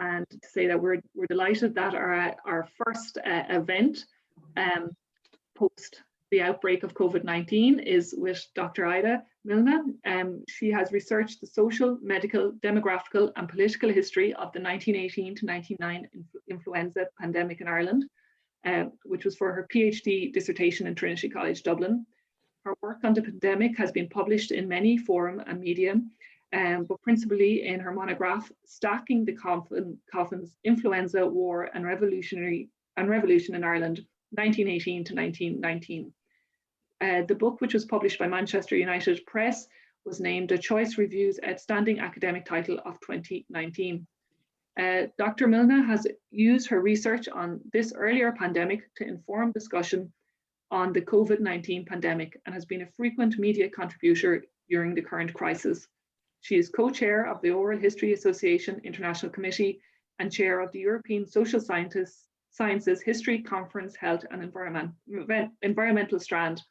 and to say that we're delighted that our first event post the outbreak of COVID-19 is with Dr. Ida Milne. She has researched the social, medical, demographical and political history of the 1918 to 1909 influenza pandemic in Ireland, which was for her PhD dissertation in Trinity College Dublin. Her work on the pandemic has been published in many forums and media, but principally in her monograph, Stacking the Coffins, Influenza, War and Revolution in Ireland, 1918 to 1919. The book, which was published by Manchester United Press, was named a Choice Review's Outstanding Academic Title of 2019. Dr. Milne has used her research on this earlier pandemic to inform discussion on the COVID-19 pandemic and has been a frequent media contributor during the current crisis. She is co-chair of the Oral History Association International Committee and chair of the European Social Sciences History Conference Health and Environmental Strand,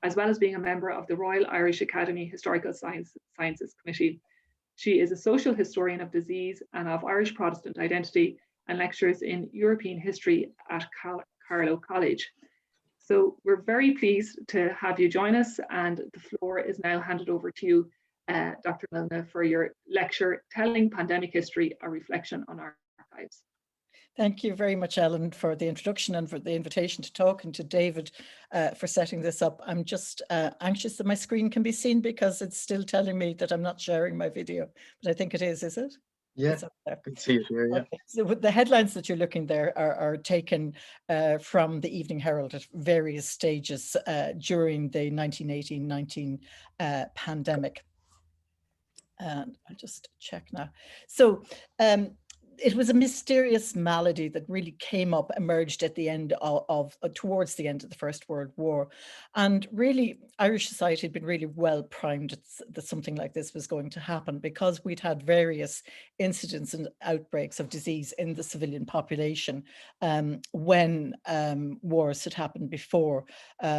as well as being a member of the Royal Irish Academy Historical Sciences Committee. She is a social historian of disease and of Irish Protestant identity and lectures in European history at Carlow College. So we're very pleased to have you join us, and the floor is now handed over to you, Dr. Milne, for your lecture, Telling Pandemic History, a Reflection on Our Archives. Thank you very much, Ellen, for the introduction and for the invitation to talk, and to David for setting this up. I'm just anxious that my screen can be seen because it's still telling me that I'm not sharing my video, but I think it is it? Yeah, I can see it here, yeah. Okay. So the headlines that you're looking there are taken from the Evening Herald at various stages during the 1918-19 pandemic. And I'll just check now. So it was a mysterious malady that really emerged at the end towards the end of the First World War. And really, Irish society had been really well primed that something like this was going to happen, because we'd had various incidents and outbreaks of disease in the civilian population when wars had happened before,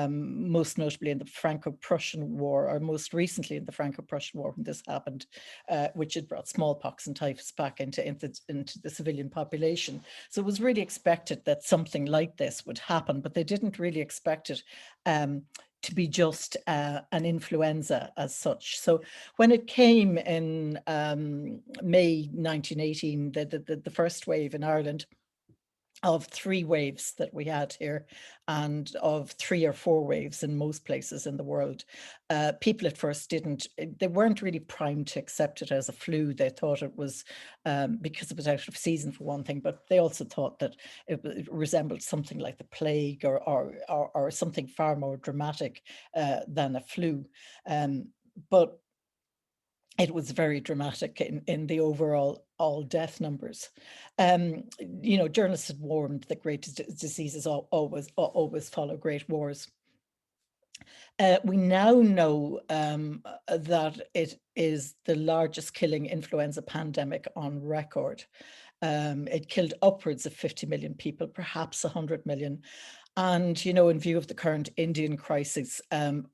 most notably in the Franco-Prussian War, or most recently in the Franco-Prussian War when this happened, which had brought smallpox and typhus back into the civilian population. So it was really expected that something like this would happen, but they didn't really expect it to be just an influenza as such. So when it came in May 1918, the first wave in Ireland, of 3 waves that we had here, and of 3 or 4 waves in most places in the world. People at first they weren't really primed to accept it as a flu. They thought it was because it was out of season for one thing, but they also thought that it resembled something like the plague or something far more dramatic than a flu. But it was very dramatic in the overall death numbers. Journalists had warned that great diseases always follow great wars. We now know that it is the largest killing influenza pandemic on record. It killed upwards of 50 million people, perhaps 100 million. And, in view of the current Indian crisis,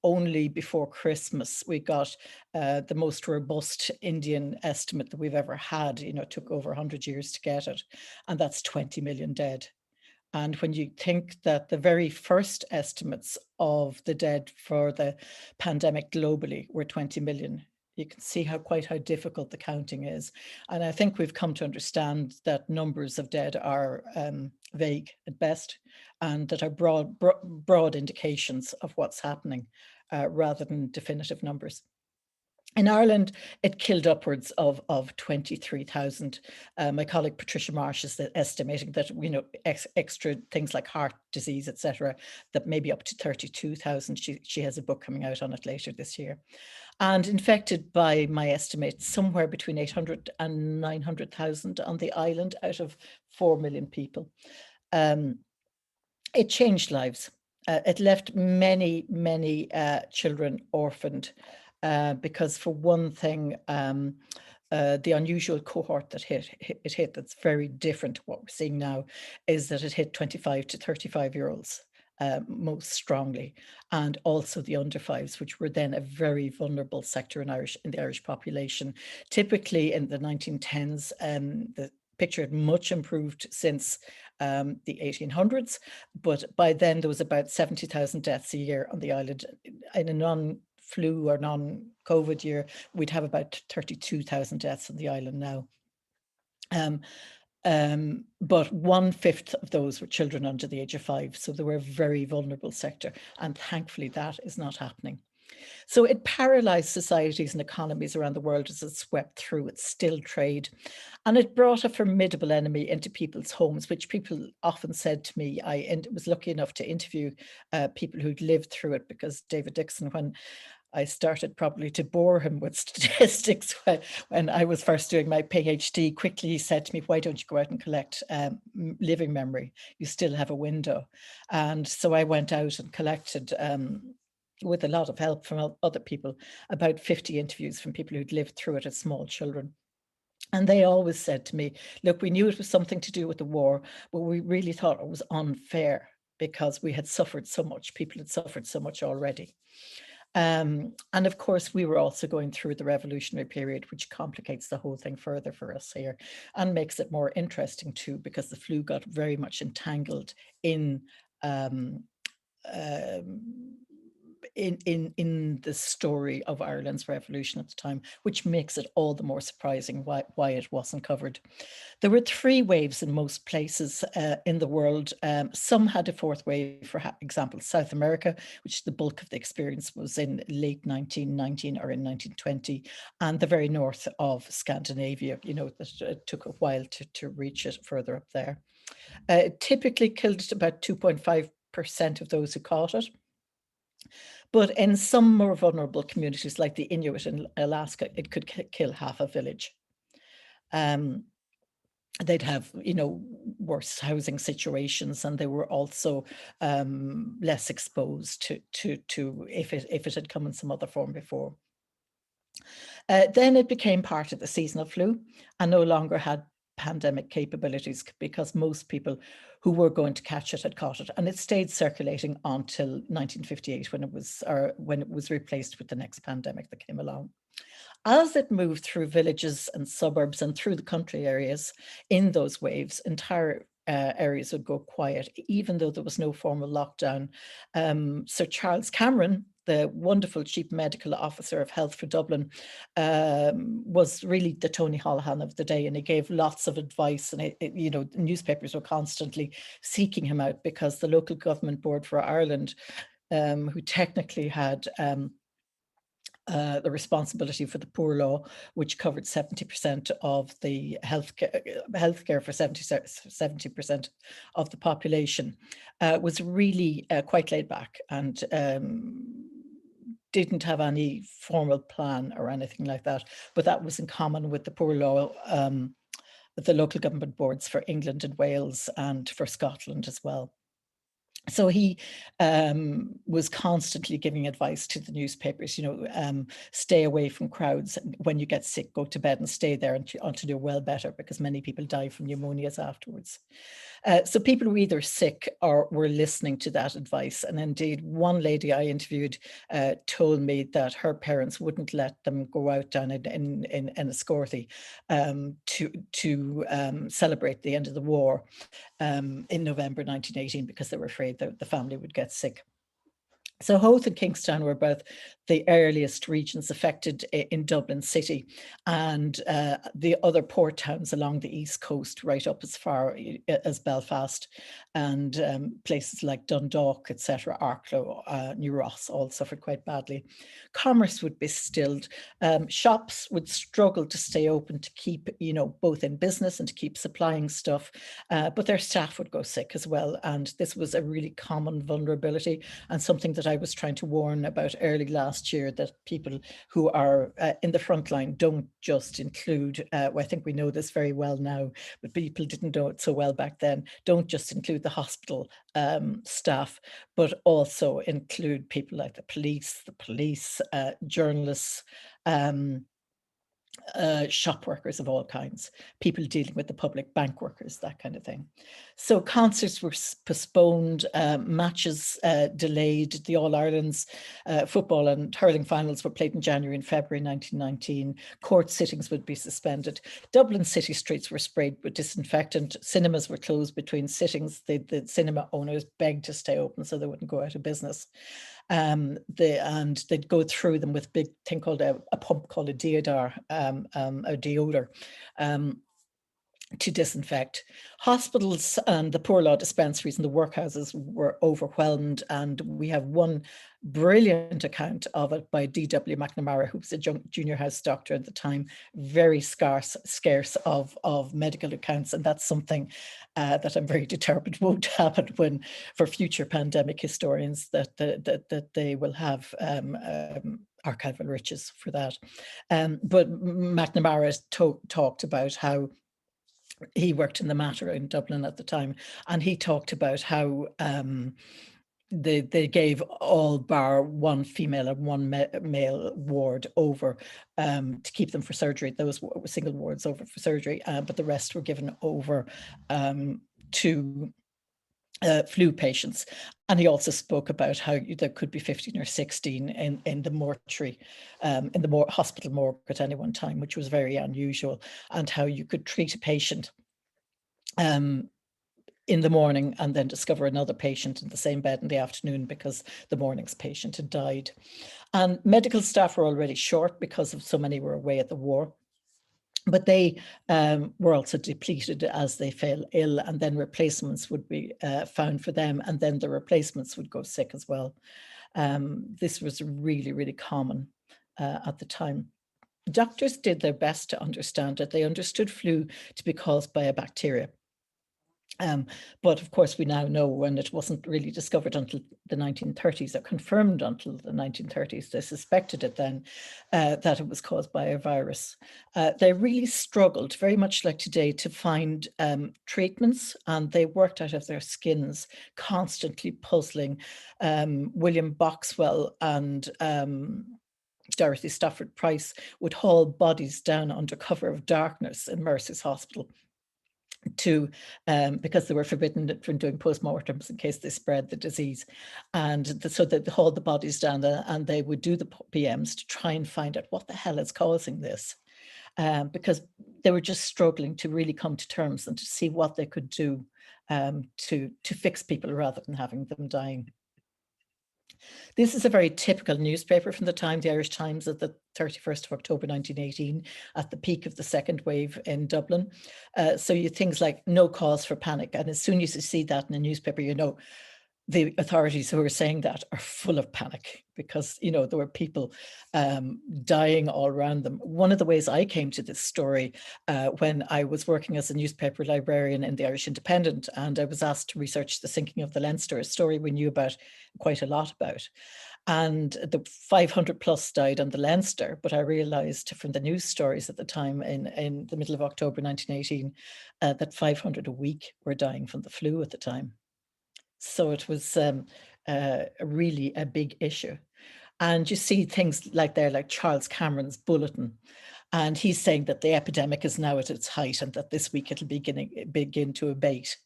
only before Christmas, we got the most robust Indian estimate that we've ever had. It took over 100 years to get it, and that's 20 million dead. And when you think that the very first estimates of the dead for the pandemic globally were 20 million, you can see how difficult the counting is. And I think we've come to understand that numbers of dead are vague at best, and that are broad indications of what's happening rather than definitive numbers. In Ireland, it killed upwards of 23,000. My colleague Patricia Marsh is estimating that, extra things like heart disease, etc., that maybe up to 32,000. She has a book coming out on it later this year. And infected, by my estimate, somewhere between 800 and 900,000 on the island out of 4 million people. It changed lives. It left many, many children orphaned. Because for one thing, the unusual cohort that it hit that's very different to what we're seeing now is that it hit 25 to 35-year-olds most strongly, and also the under 5s, which were then a very vulnerable sector in the Irish population. Typically in the 1910s, the picture had much improved since the 1800s, but by then there was about 70,000 deaths a year on the island. In a non-flu or non-COVID year, we'd have about 32,000 deaths on the island now. But 1/5 of those were children under the age of 5, so they were a very vulnerable sector, and thankfully that is not happening. So it paralyzed societies and economies around the world as it swept through its still trade. And it brought a formidable enemy into people's homes, which people often said to me. I was lucky enough to interview people who'd lived through it, because David Dixon, when I started probably to bore him with statistics when I was first doing my PhD, quickly he said to me, why don't you go out and collect living memory? You still have a window. And so I went out and collected, with a lot of help from other people, about 50 interviews from people who'd lived through it as small children. And they always said to me, look, we knew it was something to do with the war, but we really thought it was unfair because we had suffered so much. People had suffered so much already. And of course, we were also going through the revolutionary period, which complicates the whole thing further for us here and makes it more interesting too, because the flu got very much entangled in the story of Ireland's revolution at the time, which makes it all the more surprising why it wasn't covered. There were 3 waves in most places in the world. Some had a 4th wave, for example, South America, which the bulk of the experience was in late 1919 or in 1920, and the very north of Scandinavia, that took a while to reach it further up there. It typically killed about 2.5% of those who caught it. But in some more vulnerable communities, like the Inuit in Alaska, it could kill half a village. They'd have, worse housing situations, and they were also less exposed to if it had come in some other form before. Then it became part of the seasonal flu and no longer had pandemic capabilities, because most people who were going to catch it had caught it, and it stayed circulating until 1958 when it was replaced with the next pandemic that came along. As it moved through villages and suburbs and through the country areas in those waves, entire areas would go quiet, even though there was no formal lockdown. Sir Charles Cameron, the wonderful chief medical officer of health for Dublin, was really the Tony Holohan of the day, and he gave lots of advice, and newspapers were constantly seeking him out, because the local government board for Ireland, who technically had the responsibility for the poor law, which covered 70% of the healthcare for 70% of the population, was really quite laid back and didn't have any formal plan or anything like that. But that was in common with the poor law, the local government boards for England and Wales and for Scotland as well. So he was constantly giving advice to the newspapers, stay away from crowds. When you get sick, go to bed and stay there until you're well better, because many people die from pneumonias afterwards. So people were either sick or were listening to that advice. And indeed, one lady I interviewed told me that her parents wouldn't let them go out down in Enniscorthy to celebrate the end of the war in November 1918, because they were afraid that the family would get sick. So Howth and Kingstown were both the earliest regions affected in Dublin City, and the other port towns along the east coast, right up as far as Belfast, and places like Dundalk, etc., Arklow, New Ross, all suffered quite badly. Commerce would be stilled. Shops would struggle to stay open to keep, both in business and to keep supplying stuff, but their staff would go sick as well. And this was a really common vulnerability, and something that I was trying to warn about early last year, that people who are in the front line don't just include, I think we know this very well now, but people didn't know it so well back then, don't just include the hospital staff, but also include people like the police, journalists, shop workers of all kinds, people dealing with the public, bank workers, that kind of thing. So concerts were postponed, matches delayed. The All-Ireland's football and hurling finals were played in January and February 1919. Court sittings would be suspended. Dublin city streets were sprayed with disinfectant. Cinemas were closed between sittings. The cinema owners begged to stay open so they wouldn't go out of business. And they'd go through them with a big thing called a pump called a deodar, a deodor, to disinfect. Hospitals and the poor law dispensaries and the workhouses were overwhelmed, and we have one brilliant account of it by D.W. McNamara, who was a junior house doctor at the time, very scarce of medical accounts, and that's something that I'm very determined won't happen when, for future pandemic historians, that they will have archival riches for that. But McNamara talked about how he worked in the Mater in Dublin at the time, and he talked about how they gave all bar one female and one male ward over to keep them for surgery. Those were single wards over for surgery, but the rest were given over to flu patients. And he also spoke about how there could be 15 or 16 in the mortuary, in the hospital morgue at any one time, which was very unusual, and how you could treat a patient in the morning and then discover another patient in the same bed in the afternoon because the morning's patient had died. And medical staff were already short because of so many were away at the war. But they were also depleted as they fell ill, and then replacements would be found for them, and then the replacements would go sick as well. This was really, really common at the time. Doctors did their best to understand it. They understood flu to be caused by a bacteria. But of course, we now know, and it wasn't really discovered until the 1930s, or confirmed until the 1930s, they suspected it then, that it was caused by a virus. They really struggled, very much like today, to find treatments, and they worked out of their skins, constantly puzzling. William Boxwell and Dorothy Stafford Price would haul bodies down under cover of darkness in Mercy's Hospital because they were forbidden from doing postmortems in case they spread the disease. And so they hauled the bodies down and they would do the PMs to try and find out what the hell is causing this. Because they were just struggling to really come to terms and to see what they could do to fix people rather than having them dying. This is a very typical newspaper from the time, the Irish Times, of the 31st of October 1918, at the peak of the second wave in Dublin. So you things like no cause for panic. And as soon as you see that in a newspaper, you know the authorities who are saying that are full of panic because, you know, there were people dying all around them. One of the ways I came to this story when I was working as a newspaper librarian in the Irish Independent, and I was asked to research the sinking of the Leinster, a story we knew about quite a lot about. And the 500 plus died on the Leinster, but I realized from the news stories at the time in the middle of October 1918 that 500 a week were dying from the flu at the time. So it was really a big issue. And you see things like there, like Charles Cameron's bulletin. And he's saying that the epidemic is now at its height and that this week it'll begin to abate.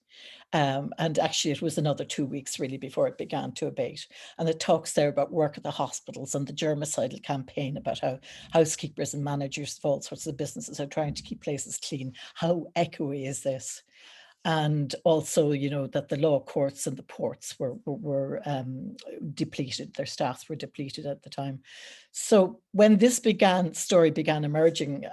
And actually it was another 2 weeks really before it began to abate. And it talks there about work at the hospitals and the germicidal campaign, about how housekeepers and managers of all sorts of businesses are trying to keep places clean. How echoey is this? And also, you know, that the law courts and the ports were depleted. Their staffs were depleted at the time. So when this story began emerging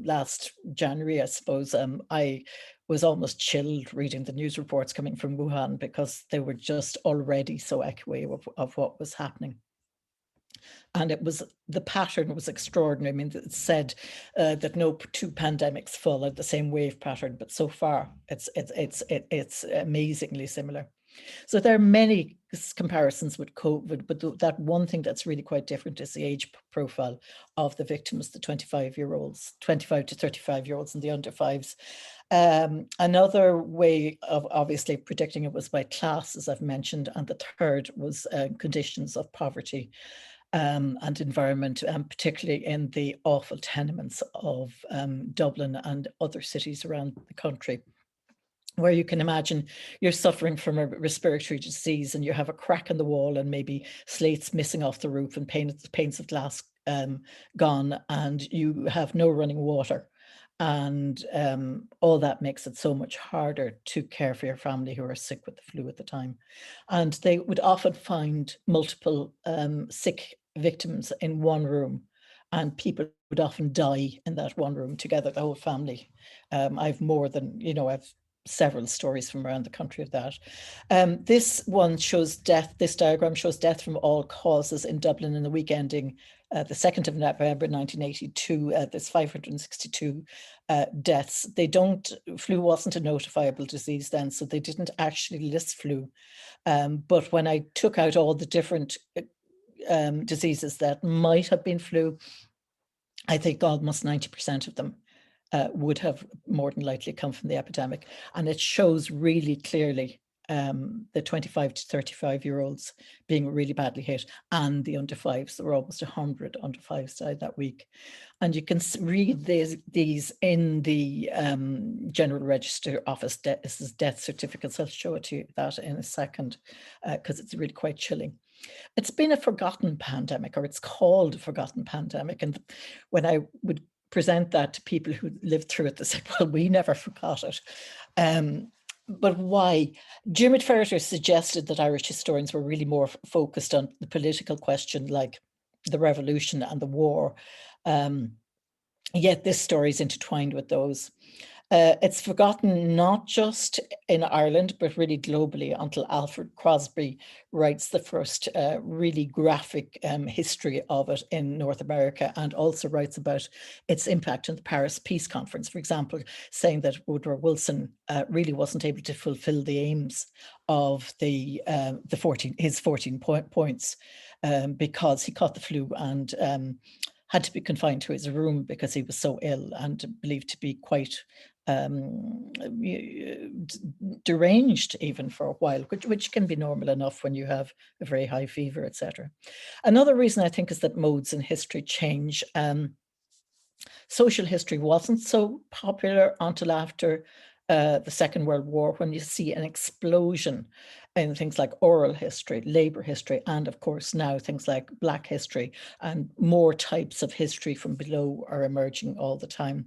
last January, I suppose, I was almost chilled reading the news reports coming from Wuhan because they were just already so echoey of what was happening. And the pattern was extraordinary. I mean, it said that no two pandemics follow the same wave pattern, but so far it's amazingly similar. So there are many comparisons with COVID, but that one thing that's really quite different is the age profile of the victims, the 25 to 35-year-olds and the under fives. Another way of obviously predicting it was by class, as I've mentioned, and the third was conditions of poverty. and environment, particularly in the awful tenements of Dublin and other cities around the country, where you can imagine you're suffering from a respiratory disease and you have a crack in the wall and maybe slates missing off the roof and panes of glass gone, and you have no running water. And all that makes it so much harder to care for your family who are sick with the flu at the time. And they would often find multiple sick victims in one room, and people would often die in that one room together, the whole family. I've more than, I've several stories from around the country of that. This one shows death, this diagram shows death from all causes in Dublin in the week ending the 2nd of November 1982. There's 562 deaths. Flu wasn't a notifiable disease then, so they didn't actually list flu. But when I took out all the different diseases that might have been flu, I think almost 90% of them would have more than likely come from the epidemic. And it shows really clearly the 25 to 35-year-olds being really badly hit, and the under fives. There were almost 100 under fives died that week. And you can read these in the General Register Office death certificates. I'll show it to you that in a second, because it's really quite chilling. It's been a forgotten pandemic, or it's called a forgotten pandemic. And when I would present that to people who lived through it, they said, well, we never forgot it. But why? Dermot Ferreter suggested that Irish historians were really more focused on the political question, like the revolution and the war. Yet this story is intertwined with those. It's forgotten not just in Ireland, but really globally, until Alfred Crosby writes the first really graphic history of it in North America, and also writes about its impact on the Paris Peace Conference, for example, saying that Woodrow Wilson really wasn't able to fulfill the aims of his 14 points because he caught the flu and had to be confined to his room because he was so ill and believed to be quite deranged even for a while, which can be normal enough when you have a very high fever, etc. Another reason I think is that modes in history change. Social history wasn't so popular until after the Second World War, when you see an explosion in things like oral history, labor history, and of course now things like Black history, and more types of history from below are emerging all the time.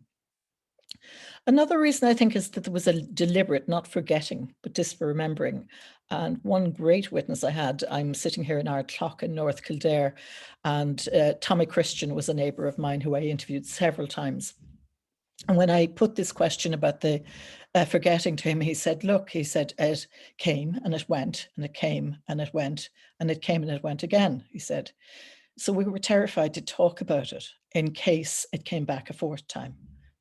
Another reason I think is that there was a deliberate, not forgetting, but disremembering. And one great witness I had, I'm sitting here in our clock in North Kildare, and Tommy Christian was a neighbour of mine who I interviewed several times. And when I put this question about the forgetting to him, he said, look, he said, it came and it went, and it came and it went, and it came and it went again, he said. So we were terrified to talk about it in case it came back a fourth time.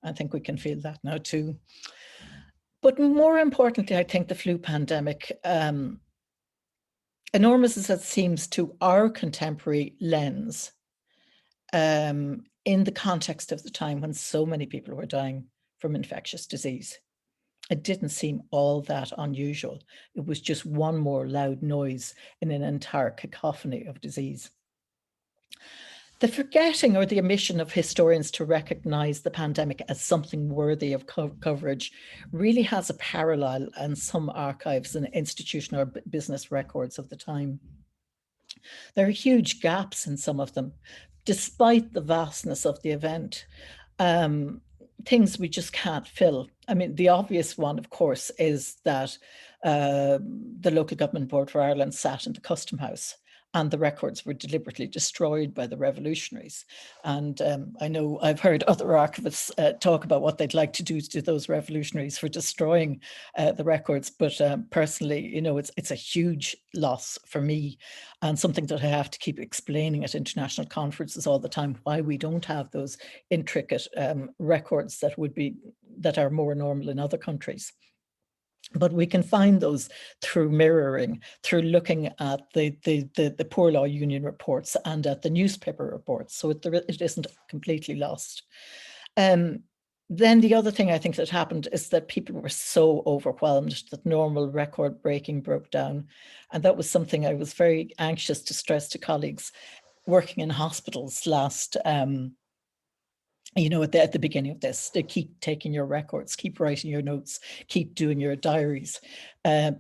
I think we can feel that now too. But more importantly, I think the flu pandemic, enormous as it seems to our contemporary lens, in the context of the time when so many people were dying from infectious disease, it didn't seem all that unusual. It was just one more loud noise in an entire cacophony of disease. The forgetting or the omission of historians to recognise the pandemic as something worthy of coverage really has a parallel in some archives and institutional or business records of the time. There are huge gaps in some of them, despite the vastness of the event. Things we just can't fill. I mean, the obvious one, of course, is that the Local Government Board for Ireland sat in the Custom House, and the records were deliberately destroyed by the revolutionaries. And I know I've heard other archivists talk about what they'd like to do to those revolutionaries for destroying the records. But personally, you know, it's a huge loss for me, and something that I have to keep explaining at international conferences all the time, why we don't have those intricate records that are more normal in other countries. But we can find those through mirroring, through looking at the Poor Law Union reports and at the newspaper reports. So it isn't completely lost. Then the other thing I think that happened is that people were so overwhelmed that normal record breaking broke down. And that was something I was very anxious to stress to colleagues. working in hospitals last, you know, at the beginning of this, to keep taking your records, keep writing your notes, keep doing your diaries,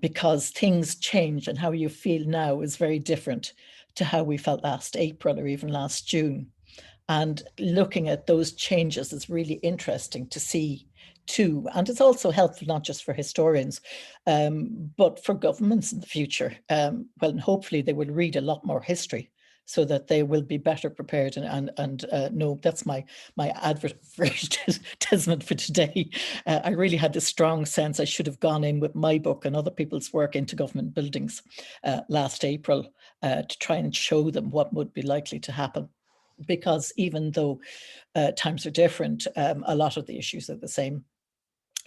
because things change, and how you feel now is very different to how we felt last April or even last June. And looking at those changes is really interesting to see too. And it's also helpful not just for historians, but for governments in the future. Well, hopefully they will read a lot more history so that they will be better prepared and no, that's my advertisement for today. I really had this strong sense I should have gone in with my book and other people's work into government buildings last April to try and show them what would be likely to happen. Because even though times are different, a lot of the issues are the same.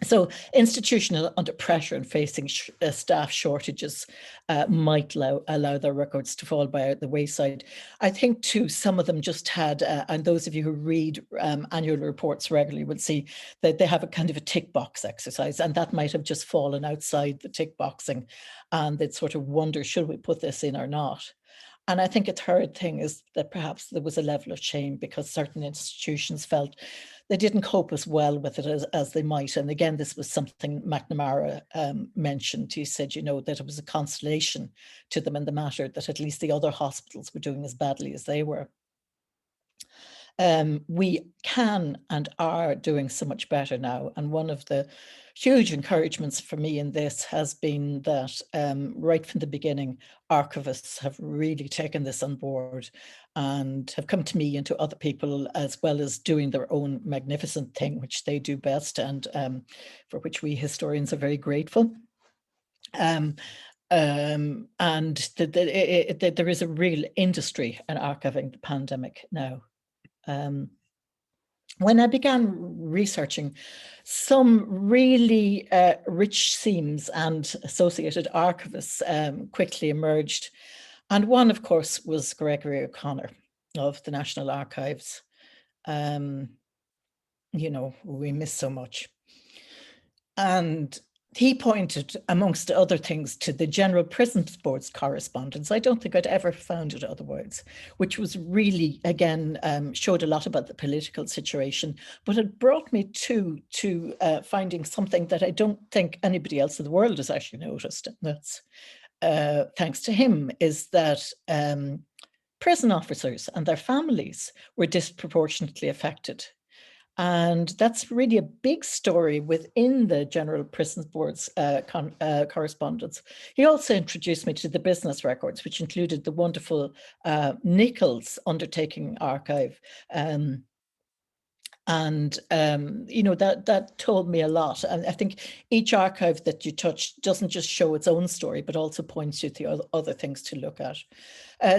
So institutional under pressure and facing staff shortages might allow their records to fall by the wayside. I think too, some of them just had, and those of you who read annual reports regularly will see that they have a kind of a tick box exercise, and that might have just fallen outside the tick boxing, and they'd sort of wonder, should we put this in or not? And I think a third thing is that perhaps there was a level of shame because certain institutions felt they didn't cope as well with it as they might. And again, this was something McNamara mentioned. He said, you know, that it was a consolation to them in the matter that at least the other hospitals were doing as badly as they were. We can and are doing so much better now. And one of the huge encouragements for me in this has been that right from the beginning, archivists have really taken this on board and have come to me and to other people, as well as doing their own magnificent thing, which they do best, and for which we historians are very grateful. And there is a real industry in archiving the pandemic now. When I began researching, some really rich themes and associated archivists quickly emerged. And one, of course, was Gregory O'Connor of the National Archives. You know, we miss so much. And he pointed, amongst other things, to the General Prisons Board's correspondence. I don't think I'd ever found it otherwise, which was really, again, showed a lot about the political situation, but it brought me to finding something that I don't think anybody else in the world has actually noticed. And that's, thanks to him, is that prison officers and their families were disproportionately affected. And that's really a big story within the General Prisons Board's correspondence. He also introduced me to the business records, which included the wonderful Nichols Undertaking Archive. You know, that told me a lot. And I think each archive that you touch doesn't just show its own story, but also points you to other things to look at.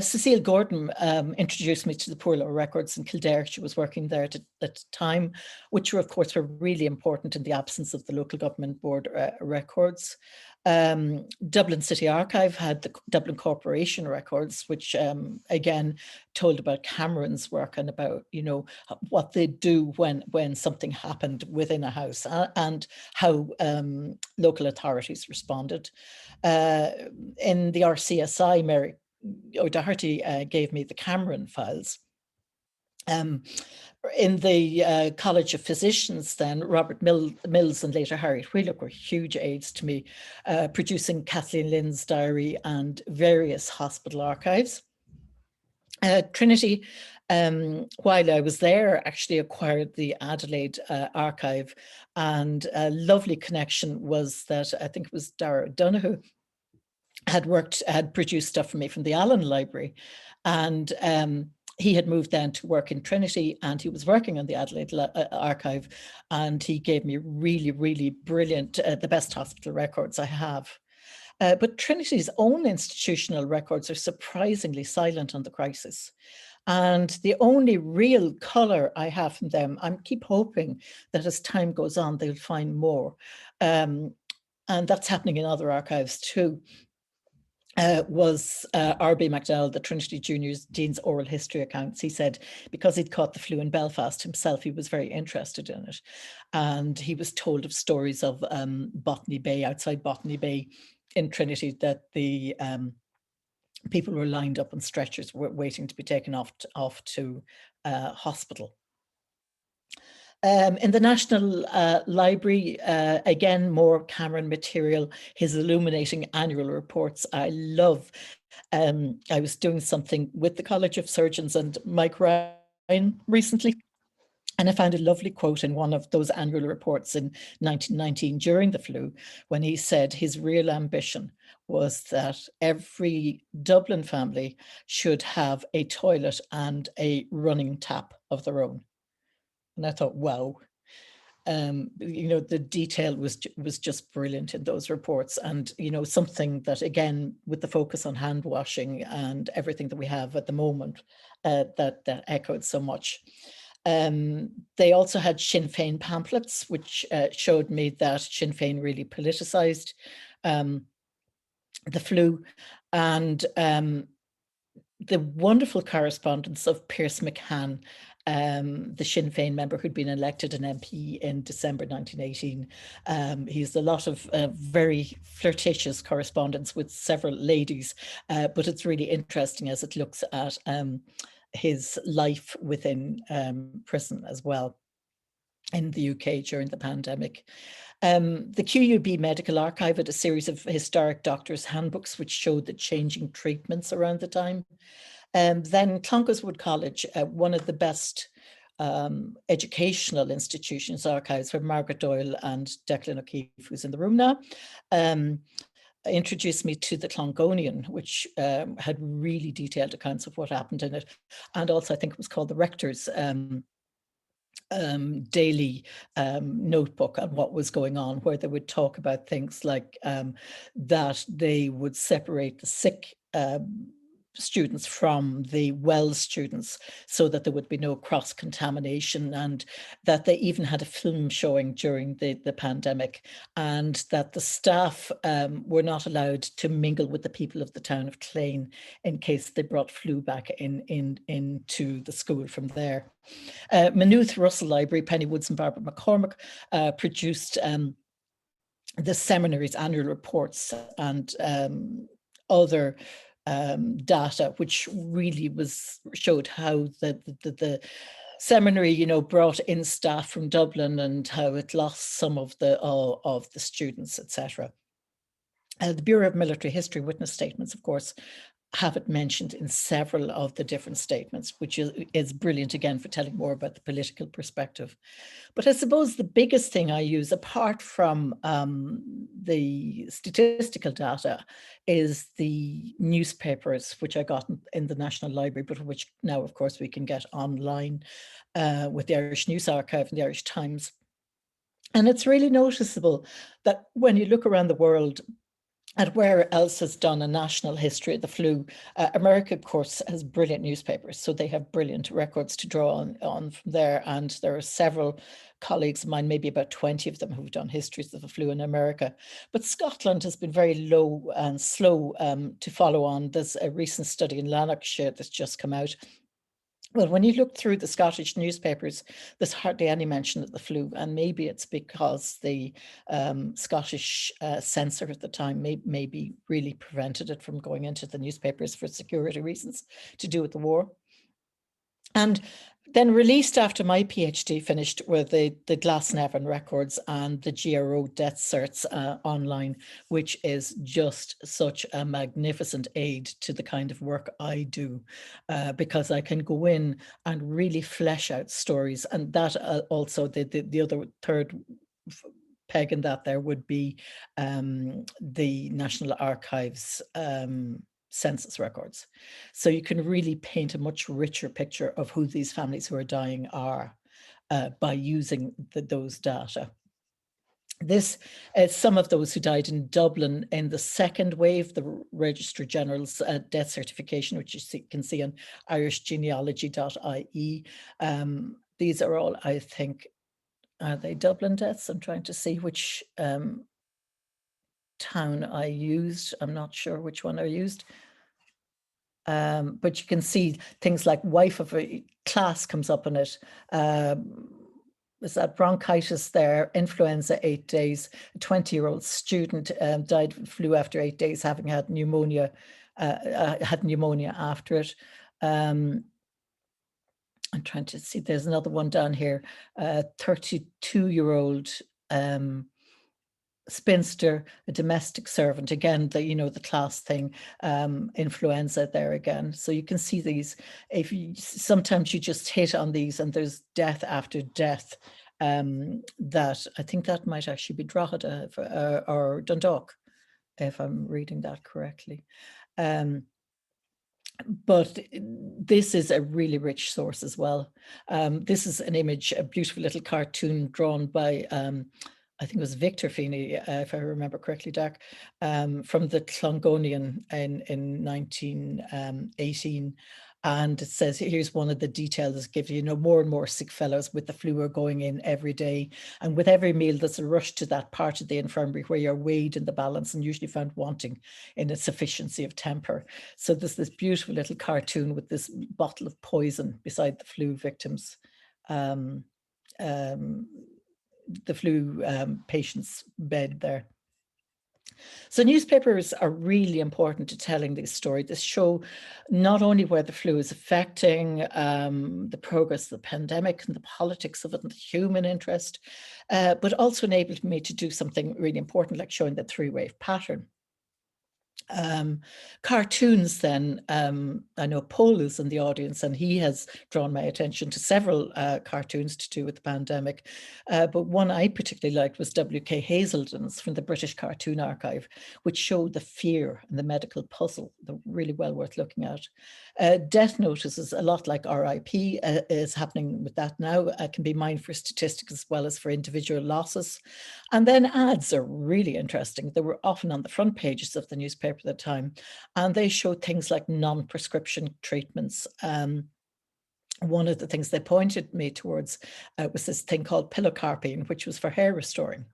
Cecile Gordon introduced me to the Poor Law Records in Kildare. She was working there at the time, which were, of course, were really important in the absence of the local government board records. Dublin City Archive had the Dublin Corporation records, which again told about Cameron's work and about, you know, what they do when something happened within a house and how local authorities responded. In the RCSI, Mary O'Doherty gave me the Cameron files. In the College of Physicians, then, Robert Mills and later Harriet Wheelock were huge aids to me, producing Kathleen Lynn's diary and various hospital archives. Trinity, while I was there, actually acquired the Adelaide archive, and a lovely connection was that I think it was Dara Donoghue had produced stuff for me from the Allen Library, and he had moved then to work in Trinity, and he was working on the Adelaide archive, and he gave me really, really brilliant, the best hospital records I have. But Trinity's own institutional records are surprisingly silent on the crisis. And the only real colour I have from them, I keep hoping that as time goes on, they'll find more. And that's happening in other archives too. Was R.B. MacDowell, the Trinity Junior's Dean's oral history accounts. He said because he'd caught the flu in Belfast himself, he was very interested in it. And he was told of stories of Botany Bay, outside Botany Bay in Trinity, that the people were lined up on stretchers waiting to be taken off to hospital. In the National Library, again, more Cameron material, his illuminating annual reports. I love. I was doing something with the College of Surgeons and Mike Ryan recently, and I found a lovely quote in one of those annual reports in 1919 during the flu, when he said his real ambition was that every Dublin family should have a toilet and a running tap of their own. And I thought, wow, the detail was just brilliant in those reports. And, something that, again, with the focus on hand washing and everything that we have at the moment, that echoed so much. They also had Sinn Féin pamphlets, which showed me that Sinn Féin really politicized the flu. And the wonderful correspondence of Pierce McCann, the Sinn Féin member who'd been elected an MP in December 1918. He's a lot of very flirtatious correspondence with several ladies, but it's really interesting as it looks at his life within prison as well in the UK during the pandemic. The QUB Medical Archive had a series of historic doctors' handbooks which showed the changing treatments around the time. Then Clonkerswood College, one of the best educational institutions, archives for Margaret Doyle and Declan O'Keefe, who's in the room now, introduced me to the Clongonian, which had really detailed accounts of what happened in it. And also, I think it was called the Rector's daily notebook on what was going on, where they would talk about things like that they would separate the sick students from the well students so that there would be no cross-contamination, and that they even had a film showing during the pandemic, and that the staff were not allowed to mingle with the people of the town of Clane in case they brought flu back into the school from there. Maynooth Russell Library, Penny Woods and Barbara McCormick produced the seminary's annual reports and other data, which really showed how the seminary, brought in staff from Dublin and how it lost some of the students, etc. The Bureau of Military History witness statements, of course, have it mentioned in several of the different statements, which is brilliant again for telling more about the political perspective. But I suppose the biggest thing I use, apart from the statistical data, is the newspapers, which I got in the National Library, but which now, of course, we can get online with the Irish News Archive and the Irish Times. And it's really noticeable that when you look around the world at where else has done a national history of the flu, America, of course, has brilliant newspapers, so they have brilliant records to draw on from there. And there are several colleagues of mine, maybe about 20 of them, who've done histories of the flu in America. But Scotland has been very low and slow to follow on. There's a recent study in Lanarkshire that's just come out. Well, when you look through the Scottish newspapers, there's hardly any mention of the flu, and maybe it's because the Scottish censor at the time maybe really prevented it from going into the newspapers for security reasons to do with the war. And then released after my PhD finished were the Glasnevin records and the GRO death certs online, which is just such a magnificent aid to the kind of work I do, because I can go in and really flesh out stories. And that also the other third peg in that there would be the National Archives census records. So you can really paint a much richer picture of who these families who are dying are by using those data. This is some of those who died in Dublin in the second wave, the Registrar General's death certification, which you can see on irishgenealogy.ie. These are all, I think, are they Dublin deaths? I'm trying to see which town I used. I'm not sure which one I used. But you can see things like wife of a class comes up in it. Was that bronchitis there, influenza 8 days, a 20-year-old student died of flu after 8 days having had pneumonia. had pneumonia after it. I'm trying to see, there's another one down here, 32-year-old spinster, a domestic servant, again, the class thing, influenza there again. So you can see these, sometimes you just hit on these and there's death after death. That I think that might actually be Drogheda or Dundalk, if I'm reading that correctly. But this is a really rich source as well. This is an image, a beautiful little cartoon drawn by I think it was Victor Feeney, if I remember correctly, Doc, from the Clongonian in 1918. And it says, here's one of the details given, more and more sick fellows with the flu are going in every day. And with every meal, there's a rush to that part of the infirmary where you're weighed in the balance and usually found wanting in a sufficiency of temper. So there's this beautiful little cartoon with this bottle of poison beside the flu victims. The flu patient's bed there. So newspapers are really important to telling this story. This show not only where the flu is affecting the progress of the pandemic and the politics of it and the human interest, but also enabled me to do something really important, like showing the three-wave pattern. Cartoons then, I know Paul is in the audience and he has drawn my attention to several cartoons to do with the pandemic, but one I particularly liked was W.K. Hazelden's from the British Cartoon Archive, which showed the fear and the medical puzzle. They're really well worth looking at. Death notices, a lot like RIP is happening with that now, can be mined for statistics as well as for individual losses. And then ads are really interesting. They were often on the front pages of the newspaper at the time, and they showed things like non-prescription treatments. One of the things they pointed me towards was this thing called pilocarpine, which was for hair restoring.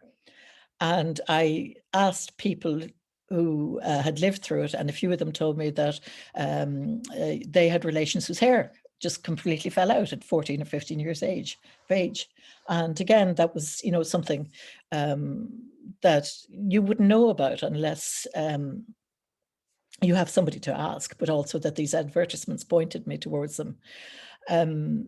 And I asked people who had lived through it, and a few of them told me that they had relations whose hair just completely fell out at 14 or 15 years of age. And again, that was, something that you wouldn't know about unless you have somebody to ask, but also that these advertisements pointed me towards them. There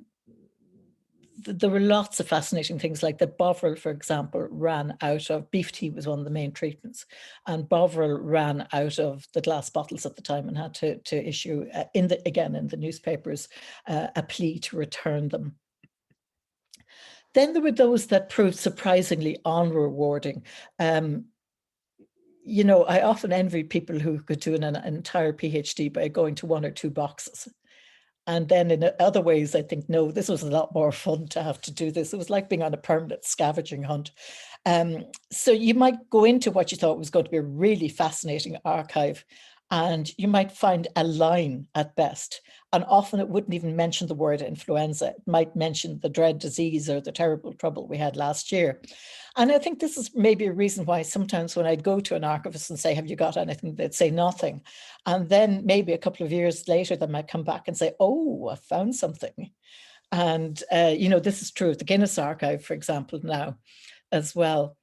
were lots of fascinating things, like that Bovril, for example, ran out of, beef tea was one of the main treatments, and Bovril ran out of the glass bottles at the time and had to issue, in the newspapers, a plea to return them. Then there were those that proved surprisingly unrewarding. I often envy people who could do an entire PhD by going to one or two boxes. And then in other ways, I think, no, this was a lot more fun to have to do this. It was like being on a permanent scavenging hunt. So you might go into what you thought was going to be a really fascinating archive, and you might find a line at best. And often it wouldn't even mention the word influenza. It might mention the dread disease or the terrible trouble we had last year. And I think this is maybe a reason why sometimes when I'd go to an archivist and say, have you got anything? They'd say nothing. And then maybe a couple of years later, they might come back and say, oh, I found something. And, this is true of the Guinness Archive, for example, now as well.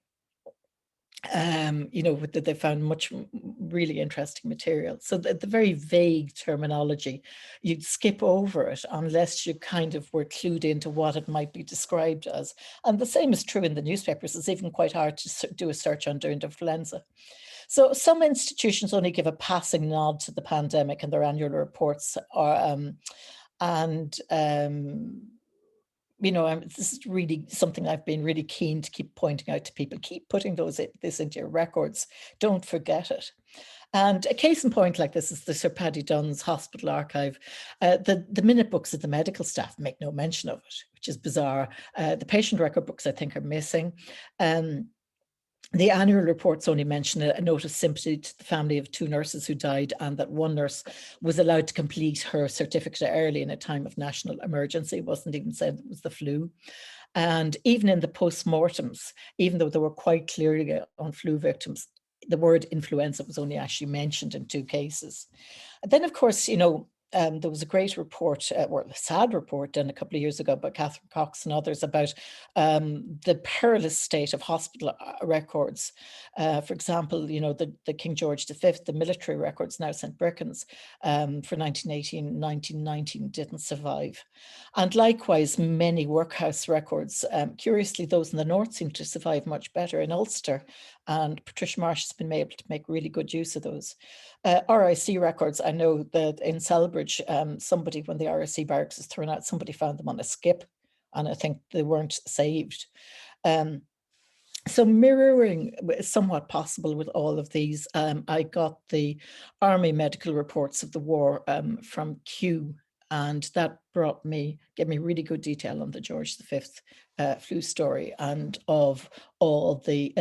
They found much really interesting material. So the very vague terminology, you'd skip over it unless you kind of were clued into what it might be described as. And the same is true in the newspapers. It's even quite hard to do a search on influenza. So some institutions only give a passing nod to the pandemic in their annual reports, this is really something I've been really keen to keep pointing out to people. Keep putting this into your records. Don't forget it. And a case in point like this is the Sir Paddy Dunn's Hospital Archive. The minute books of the medical staff make no mention of it, which is bizarre. The patient record books, I think, are missing. The annual reports only mention a note of sympathy to the family of 2 nurses who died, and that one nurse was allowed to complete her certificate early in a time of national emergency. It wasn't even said it was the flu. And even in the post-mortems, even though they were quite clearly on flu victims, the word influenza was only actually mentioned in 2 cases. And then, of course, there was a great report, or a sad report done a couple of years ago by Catherine Cox and others about the perilous state of hospital records. For example, you know, the King George V, the military records, now St. Birkins, for 1918, 1919 didn't survive. And likewise, many workhouse records, curiously, those in the north seem to survive much better. In Ulster, and Patricia Marsh has been able to make really good use of those. RIC records, I know that in Selbridge, somebody, when the RIC barracks was thrown out, somebody found them on a skip, and I think they weren't saved. So mirroring is somewhat possible with all of these. I got the Army medical reports of the war from Kew, and that gave me really good detail on the George V flu story and of all the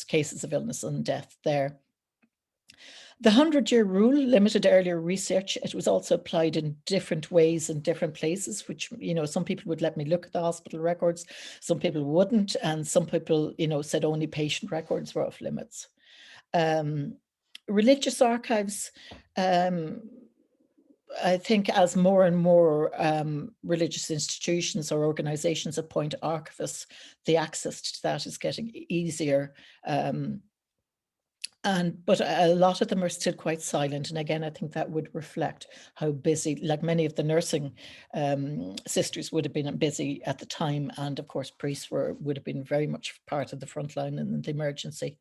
cases of illness and death there. The 100-year rule limited earlier research. It was also applied in different ways in different places, which, you know, some people would let me look at the hospital records, some people wouldn't, and some people, you know, said only patient records were off limits. Religious archives, I think as more and more religious institutions or organizations appoint archivists, the access to that is getting easier. But a lot of them are still quite silent. And again, I think that would reflect how busy, like many of the nursing sisters would have been busy at the time. And of course, priests would have been very much part of the front line in the emergency.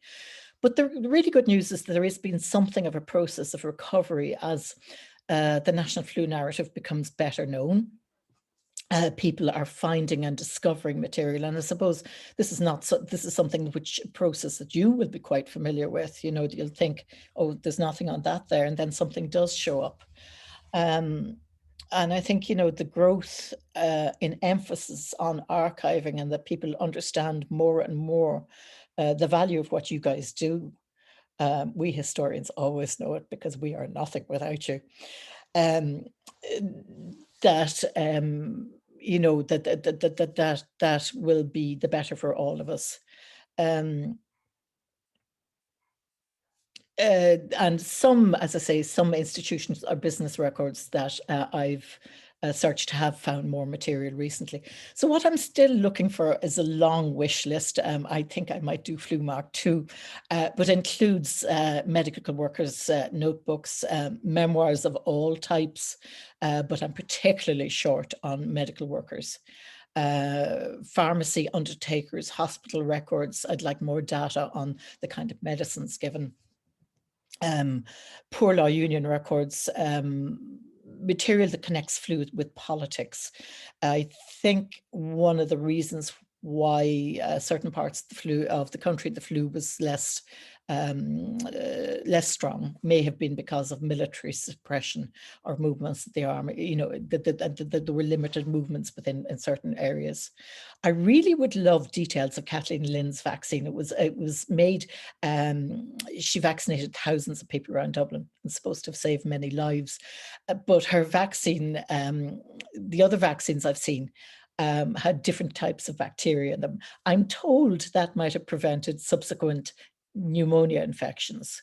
But the really good news is that there has been something of a process of recovery as the national flu narrative becomes better known. People are finding and discovering material, and I suppose this is something which process that you will be quite familiar with. You know, you'll think, oh, there's nothing on that there, and then something does show up. And I think, you know, the growth in emphasis on archiving, and that people understand more and more the value of what you guys do. We historians always know it because we are nothing without you. You know, that will be the better for all of us. And some, as I say, some institutions or business records that I've searched have found more material recently. So what I'm still looking for is a long wish list. I think I might do Flu Mark 2, but includes medical workers' notebooks, memoirs of all types, but I'm particularly short on medical workers. Pharmacy undertakers, hospital records. I'd like more data on the kind of medicines given. Poor law union records, material that connects flu with politics. I think one of the reasons why certain parts of the country, the flu was less strong, may have been because of military suppression or movements of the army. You know, that there were limited movements in certain areas. I really would love details of Kathleen Lynn's vaccine. It was made. She vaccinated thousands of people around Dublin and supposed to have saved many lives. But her vaccine, the other vaccines I've seen, had different types of bacteria in them. I'm told that might have prevented subsequent pneumonia infections.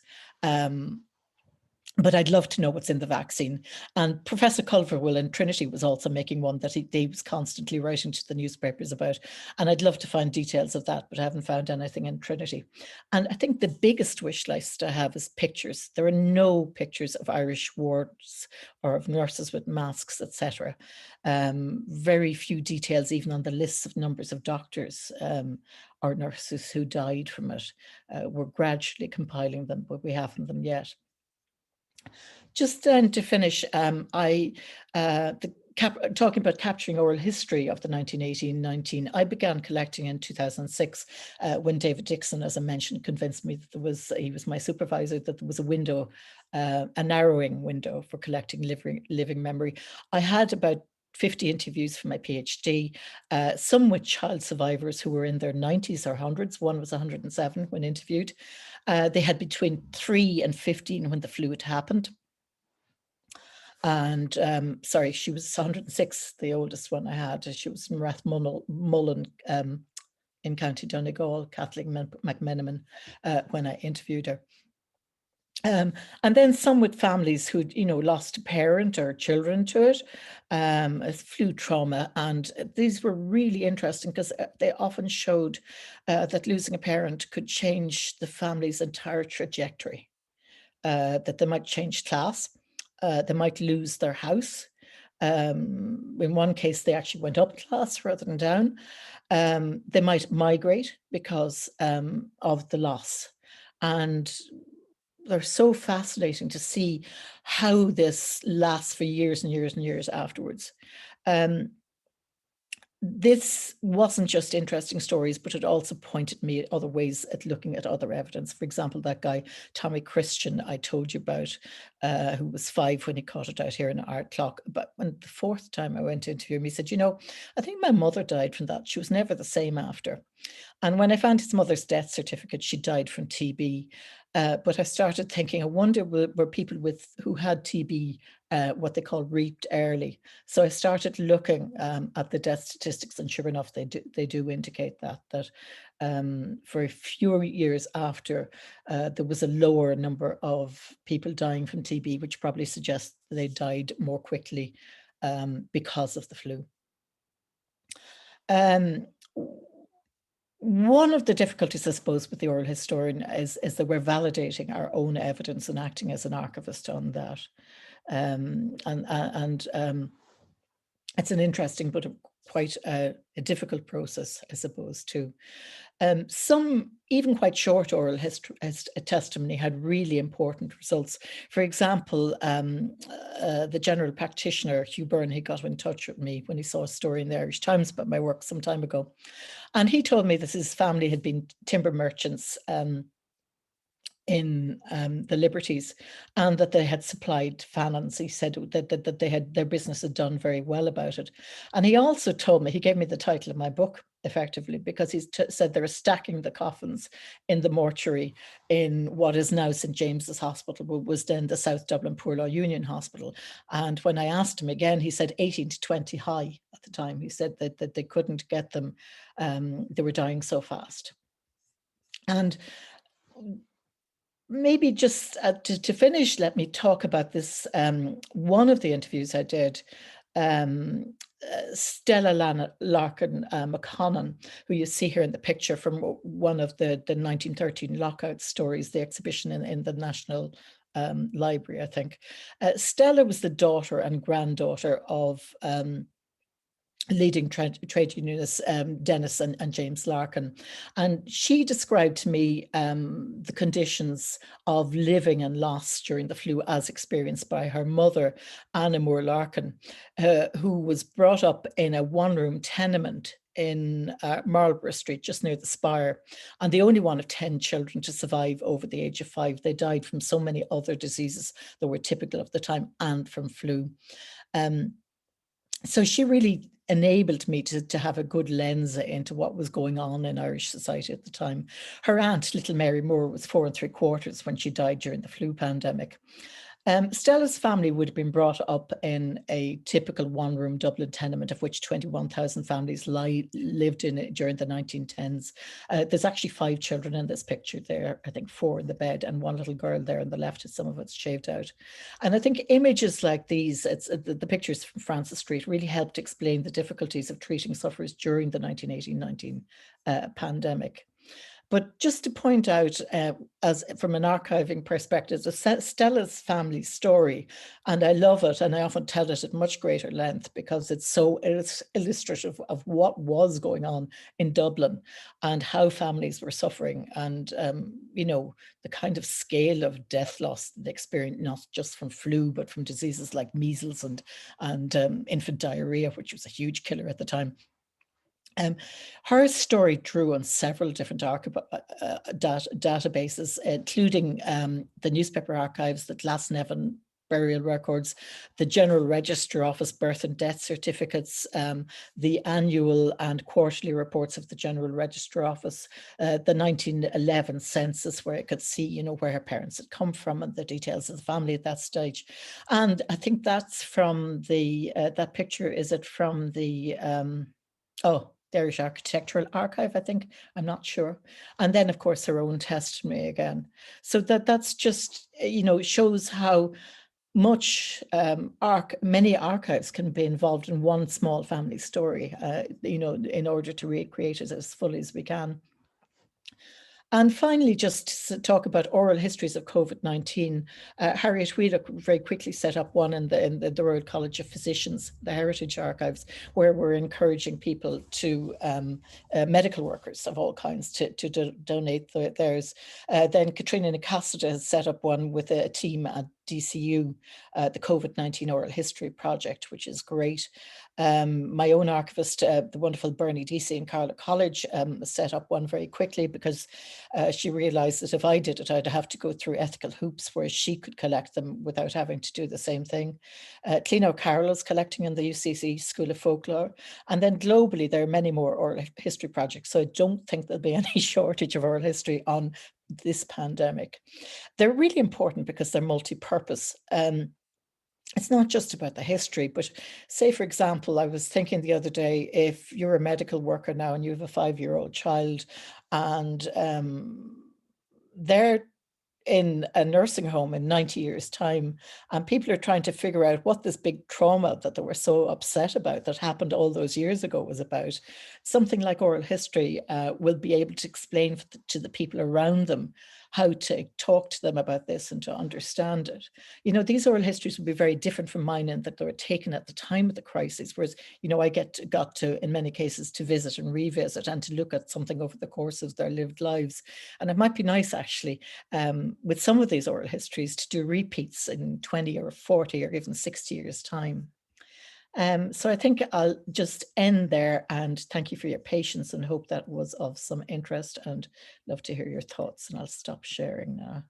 But I'd love to know what's in the vaccine. And Professor Culverwell in Trinity was also making one that he was constantly writing to the newspapers about. And I'd love to find details of that, but I haven't found anything in Trinity. And I think the biggest wish list I have is pictures. There are no pictures of Irish wards or of nurses with masks, etc. Very few details, even on the lists of numbers of doctors or nurses who died from it. We're gradually compiling them, but we haven't them yet. Just then to finish, talking about capturing oral history of the 1918-19, I began collecting in 2006 when David Dixon, as I mentioned, convinced me that he was my supervisor, that there was a window, a narrowing window for collecting living memory. I had about 50 interviews for my PhD, some with child survivors who were in their 90s or 100s. One was 107 when interviewed. They had between 3 and 15 when the flu had happened. And sorry, she was 106, the oldest one I had. She was from Rathmullen in County Donegal, Kathleen McMenamin, when I interviewed her. And then some with families who, lost a parent or children to it, a flu trauma. And these were really interesting because they often showed that losing a parent could change the family's entire trajectory, that they might change class, they might lose their house. In one case, they actually went up class rather than down. They might migrate because of the loss. And they're so fascinating to see how this lasts for years and years and years afterwards. This wasn't just interesting stories, but it also pointed me other ways at looking at other evidence. For example, that guy, Tommy Christian, I told you about, who was 5 when he caught it out here in Art Clock. But when the 4th time I went to interview him, he said, I think my mother died from that. She was never the same after. And when I found his mother's death certificate, she died from TB. But I started thinking, I wonder, were people who had TB what they call reaped early? So I started looking at the death statistics, and sure enough, they do indicate that for a few years after, there was a lower number of people dying from TB, which probably suggests they died more quickly because of the flu. One of the difficulties, I suppose, with the oral historian is that we're validating our own evidence and acting as an archivist on that. It's an interesting but quite a difficult process, I suppose, too. Some even quite short oral testimony had really important results. For example, the general practitioner, Hugh Byrne, he got in touch with me when he saw a story in the Irish Times about my work some time ago. And he told me that his family had been timber merchants in the Liberties, and that they had supplied famines. He said that they had, their business had done very well about it. And he also told me, he gave me the title of my book, effectively, because he said they were stacking the coffins in the mortuary in what is now St. James's Hospital, but was then the South Dublin Poor Law Union Hospital. And when I asked him again, he said 18 to 20 high at the time. He said that they couldn't get them. They were dying so fast. And maybe just to finish, let me talk about this. One of the interviews I did, Stella Larkin McConnon, who you see here in the picture from one of the 1913 lockout stories, the exhibition in the National Library, I think. Stella was the daughter and granddaughter of leading trade unionists, Dennis and James Larkin. And she described to me the conditions of living and loss during the flu as experienced by her mother, Anna Moore Larkin, who was brought up in a one-room tenement in Marlborough Street, just near the Spire, and the only one of 10 children to survive over the age of 5. They died from so many other diseases that were typical of the time and from flu. So she really enabled me to have a good lens into what was going on in Irish society at the time. Her aunt, little Mary Moore, was 4 3/4 when she died during the flu pandemic. Stella's family would have been brought up in a typical one-room Dublin tenement, of which 21,000 families lived in it during the 1910s. There's actually 5 children in this picture there, I think 4 in the bed, and 1 little girl there on the left, some of it's shaved out. And I think images like these, the pictures from Francis Street, really helped explain the difficulties of treating sufferers during the 1918-19 pandemic. But just to point out, as from an archiving perspective, Stella's family story, and I love it, and I often tell it at much greater length because it's so illustrative of what was going on in Dublin and how families were suffering, and the kind of scale of death loss they experienced, not just from flu, but from diseases like measles and infant diarrhea, which was a huge killer at the time. Her story drew on several different databases, including the newspaper archives, the Glasnevin burial records, the General Register Office birth and death certificates, the annual and quarterly reports of the General Register Office, the 1911 census, where I could see, where her parents had come from and the details of the family at that stage. And I think that's from the, that picture, is it from the, oh, the Irish Architectural Archive, I think, I'm not sure. And then, of course, her own testimony again. So that's just, you know, shows how much many archives can be involved in one small family story, you know, in order to recreate it as fully as we can. And finally, just to talk about oral histories of COVID-19, Harriet Wheelock very quickly set up one in the Royal College of Physicians, the Heritage Archives, where we're encouraging people to, medical workers of all kinds, to donate theirs. Then Katrina Nicasida has set up one with a team at DCU, the COVID-19 Oral History Project, which is great. My own archivist, the wonderful Bernie Deasy in Carlow College, set up one very quickly because she realized that if I did it, I'd have to go through ethical hoops, whereas she could collect them without having to do the same thing. Clean O'Carroll is collecting in the UCC School of Folklore. And then globally, there are many more oral history projects. So I don't think there'll be any shortage of oral history on this pandemic. They're really important because they're multi-purpose. It's not just about the history, but say, for example, I was thinking the other day, if you're a medical worker now and you have a 5-year-old child and they're in a nursing home in 90 years' time, and people are trying to figure out what this big trauma that they were so upset about that happened all those years ago was about, something like oral history will be able to explain to the people around them how to talk to them about this and to understand it. You know, these oral histories would be very different from mine in that they were taken at the time of the crisis, whereas, you know, I got to, in many cases, to visit and revisit and to look at something over the course of their lived lives. And it might be nice, actually, with some of these oral histories to do repeats in 20 or 40 or even 60 years' time. So I think I'll just end there and thank you for your patience and hope that was of some interest and love to hear your thoughts, and I'll stop sharing now.